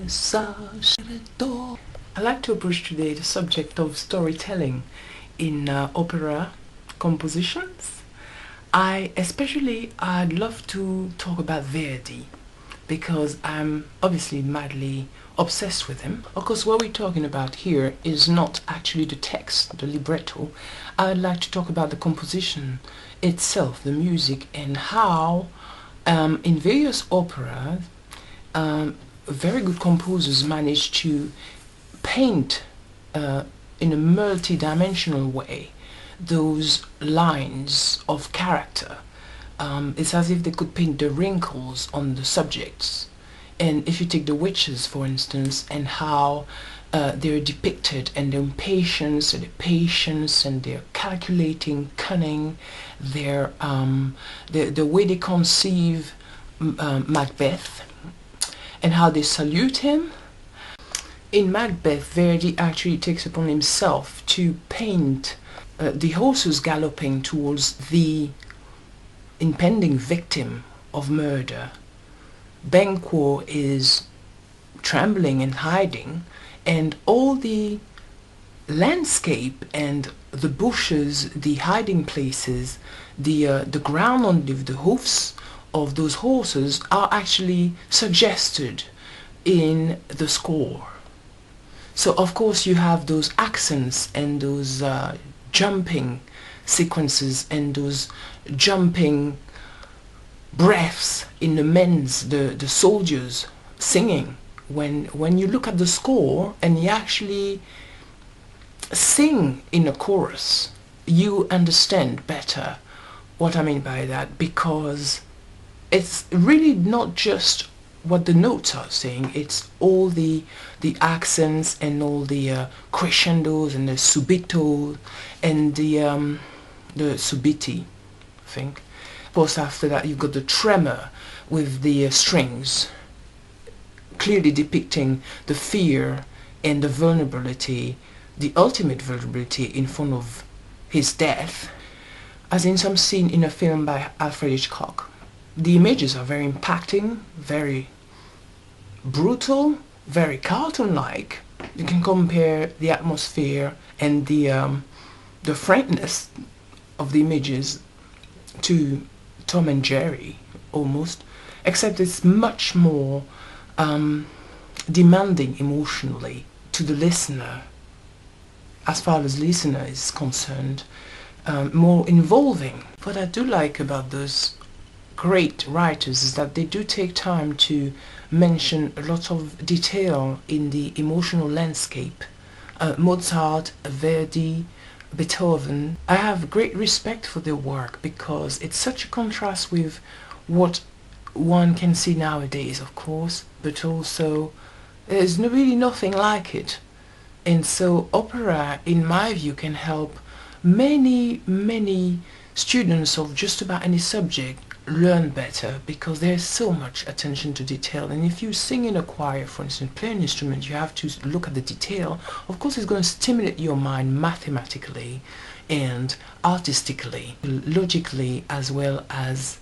I'd like to approach today the subject of storytelling in opera compositions. I'd love to talk about Verdi because I'm obviously madly obsessed with him. Of course, what we're talking about here is not actually the text, the libretto. I'd like to talk about the composition itself, the music, and how in various operas very good composers manage to paint in a multi-dimensional way those lines of character. It's as if they could paint the wrinkles on the subjects. And if you take the witches, for instance, and how they're depicted, and their impatience and their patience and their calculating cunning, the way they conceive Macbeth, and how they salute him. In Macbeth, Verdi actually takes upon himself to paint the horses galloping towards the impending victim of murder. Banquo is trembling and hiding, and all the landscape and the bushes, the hiding places, the ground underneath the hoofs of those horses are actually suggested in the score. So of course you have those accents and those jumping sequences and those jumping breaths in the soldiers singing. When you look at the score and you actually sing in a chorus, you understand better what I mean by that, because it's really not just what the notes are saying, it's all the accents and all the crescendos and the subito and the subiti, I think. Of course, after that you've got the tremor with the strings, clearly depicting the fear and the vulnerability, the ultimate vulnerability in front of his death, as in some scene in a film by Alfred Hitchcock. The images are very impacting, very brutal, very cartoon-like. You can compare the atmosphere and the frankness of the images to Tom and Jerry, almost, except it's much more demanding emotionally to the listener, as far as the listener is concerned, more involving. What I do like about those great writers is that they do take time to mention a lot of detail in the emotional landscape. Mozart, Verdi, Beethoven. I have great respect for their work because it's such a contrast with what one can see nowadays, of course, but also there's really nothing like it. And so opera, in my view, can help many students of just about any subject learn better, because there's so much attention to detail. And if you sing in a choir, for instance, play an instrument, you have to look at the detail. Of course, it's going to stimulate your mind mathematically and artistically, logically, as well as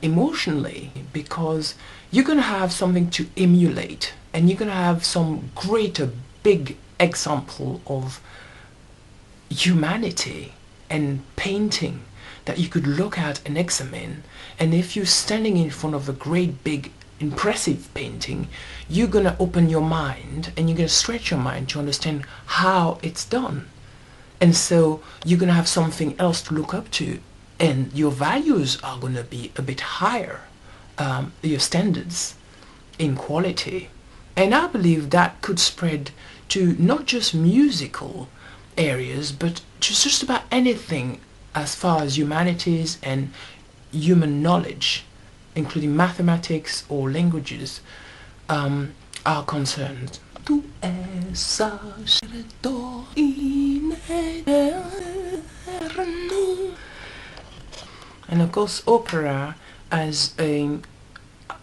emotionally, because you're going to have something to emulate, and you're going to have some greater big example of humanity and painting that you could look at and examine. And if you're standing in front of a great big impressive painting, you're gonna open your mind and you're gonna stretch your mind to understand how it's done. And so you're gonna have something else to look up to, and your values are gonna be a bit higher, your standards in quality. And I believe that could spread to not just musical areas, but just about anything as far as humanities and human knowledge, including mathematics or languages, are concerned. And of course, opera as an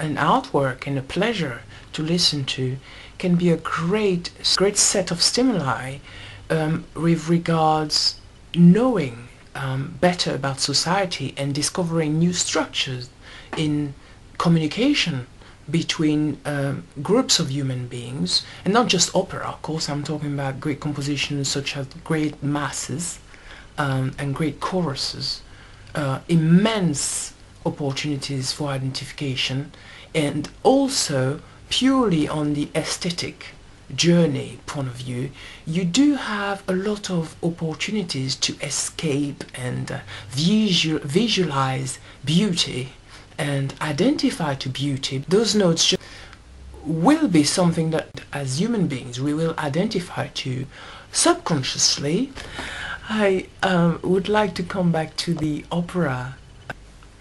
artwork and a pleasure to listen to can be a great set of stimuli with regards knowing better about society and discovering new structures in communication between groups of human beings, and not just opera, of course. I'm talking about great compositions such as great masses and great choruses, immense opportunities for identification, and also purely on the aesthetic journey point of view, you do have a lot of opportunities to escape and visualize beauty and identify to beauty. Those notes just will be something that as human beings we will identify to subconsciously. I would like to come back to the opera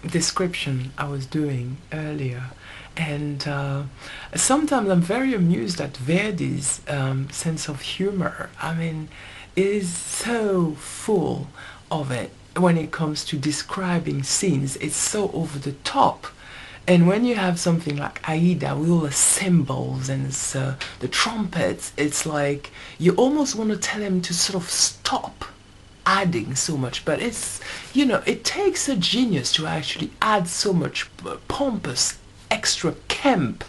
description I was doing earlier, and sometimes I'm very amused at Verdi's sense of humor. I mean, it is so full of it when it comes to describing scenes. It's so over the top. And when you have something like Aida with all the cymbals and the trumpets, it's like you almost want to tell him to sort of stop adding so much. But it's, you know, it takes a genius to actually add so much pompous extra camp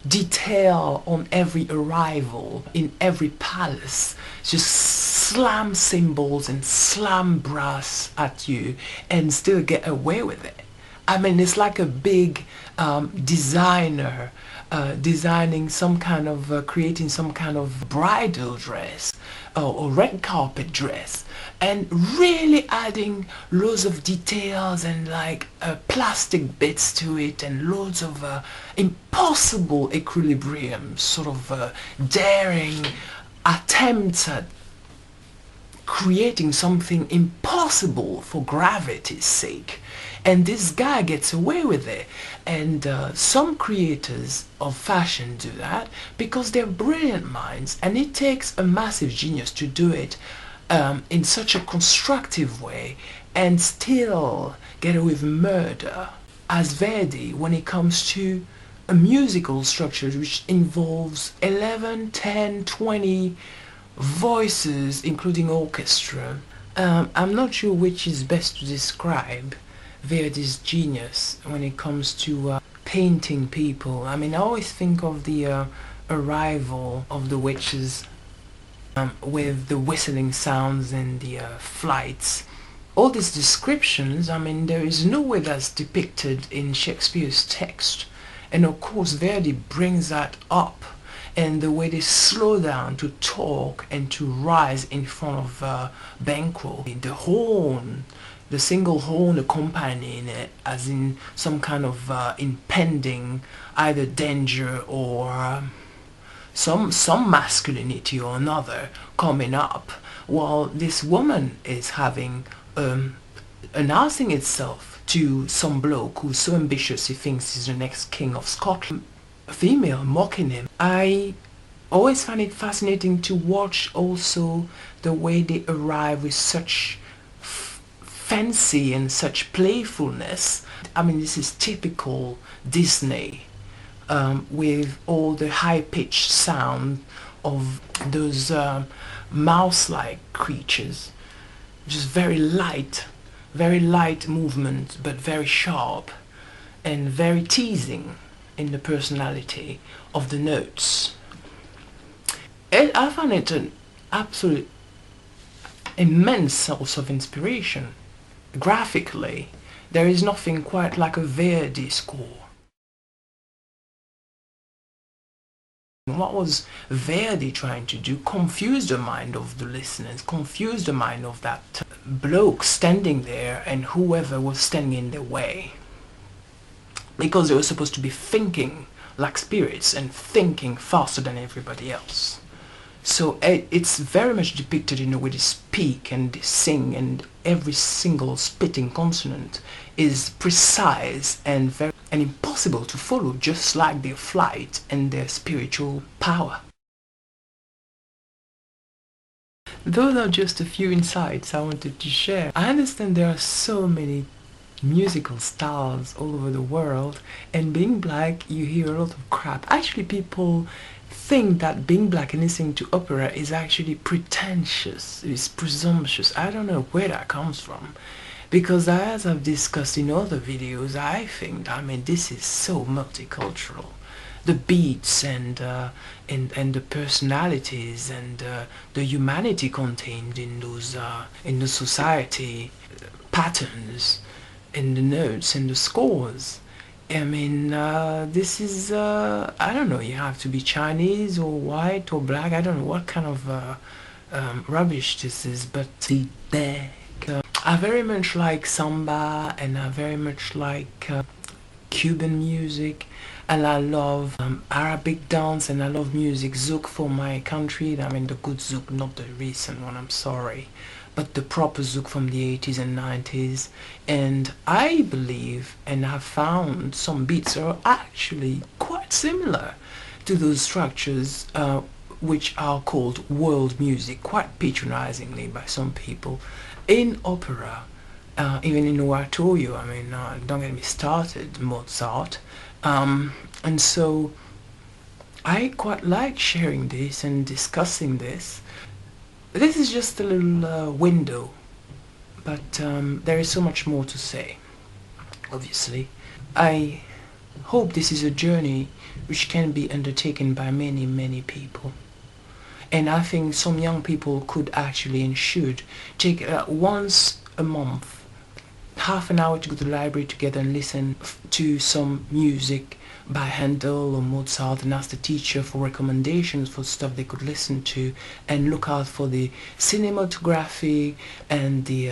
detail on every arrival in every palace. Just slam cymbals and slam brass at you and still get away with it. I mean, it's like a big designer designing some kind of, creating some kind of bridal dress or red carpet dress, and really adding loads of details and like plastic bits to it, and loads of impossible equilibrium, sort of daring attempts at creating something impossible for gravity's sake. And this guy gets away with it. And some creators of fashion do that because they're brilliant minds, and it takes a massive genius to do it in such a constructive way and still get away with murder. As Verdi, when it comes to a musical structure which involves 11, 10, 20 voices, including orchestra, I'm not sure which is best to describe Verdi's genius when it comes to painting people. I mean, I always think of the arrival of the witches with the whistling sounds and the flights. All these descriptions, I mean, there is no way that's depicted in Shakespeare's text. And of course, Verdi brings that up, and the way they slow down to talk and to rise in front of Banquo. The horn, the single horn accompanying it, as in some kind of impending either danger or some masculinity or another coming up, while this woman is having announcing itself to some bloke who's so ambitious he thinks he's the next king of Scotland. A female mocking him. I always find it fascinating to watch also the way they arrive with such fancy and such playfulness. I mean, this is typical Disney, with all the high-pitched sound of those mouse-like creatures. Just very light movement, but very sharp and very teasing in the personality of the notes. I find it an absolute immense source of inspiration. Graphically, there is nothing quite like a Verdi score. What was Verdi trying to do? Confuse the mind of the listeners, confuse the mind of that bloke standing there and whoever was standing in their way. Because they were supposed to be thinking like spirits and thinking faster than everybody else. So it's very much depicted in the way they speak and they sing, and every single spitting consonant is precise and very impossible to follow, just like their flight and their spiritual power. Those are just a few insights I wanted to share. I understand there are so many musical styles all over the world, and being black, you hear a lot of crap. Actually, people think that being black and listening to opera is actually pretentious, it's presumptuous. I don't know where that comes from, because as I've discussed in other videos, I think, I mean, this is so multicultural. the beats and the personalities and the humanity contained in those in the society patterns, in the notes and the scores. I mean, this is, I don't know, you have to be Chinese or white or black, I don't know what kind of rubbish this is, but the there. I very much like samba, and I very much like Cuban music, and I love Arabic dance, and I love music zouk for my country. I mean the good zouk, not the recent one, I'm sorry, but the proper zouk from the 80s and 90s. And I believe and have found some beats are actually quite similar to those structures which are called world music, quite patronizingly by some people, in opera, even in oratorio. I mean, don't get me started, Mozart. And so I quite like sharing this and discussing this. This is just a little window, but there is so much more to say, obviously. I hope this is a journey which can be undertaken by many, many people. And I think some young people could actually and should take once a month, half an hour to go to the library together and listen to some music by Handel or Mozart, and ask the teacher for recommendations for stuff they could listen to, and look out for the cinematography and the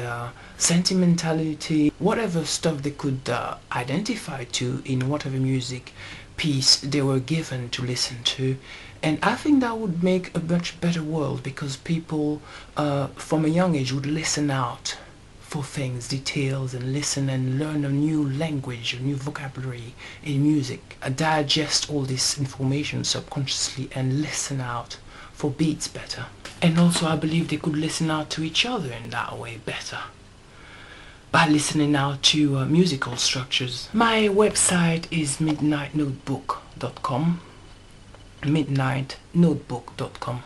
sentimentality, whatever stuff they could identify to in whatever music piece they were given to listen to. And I think that would make a much better world, because people from a young age would listen out for things, details, and listen and learn a new language, a new vocabulary in music, digest all this information subconsciously and listen out for beats better. And also I believe they could listen out to each other in that way better, by listening out to musical structures. My website is midnightnotebook.com, midnightnotebook.com.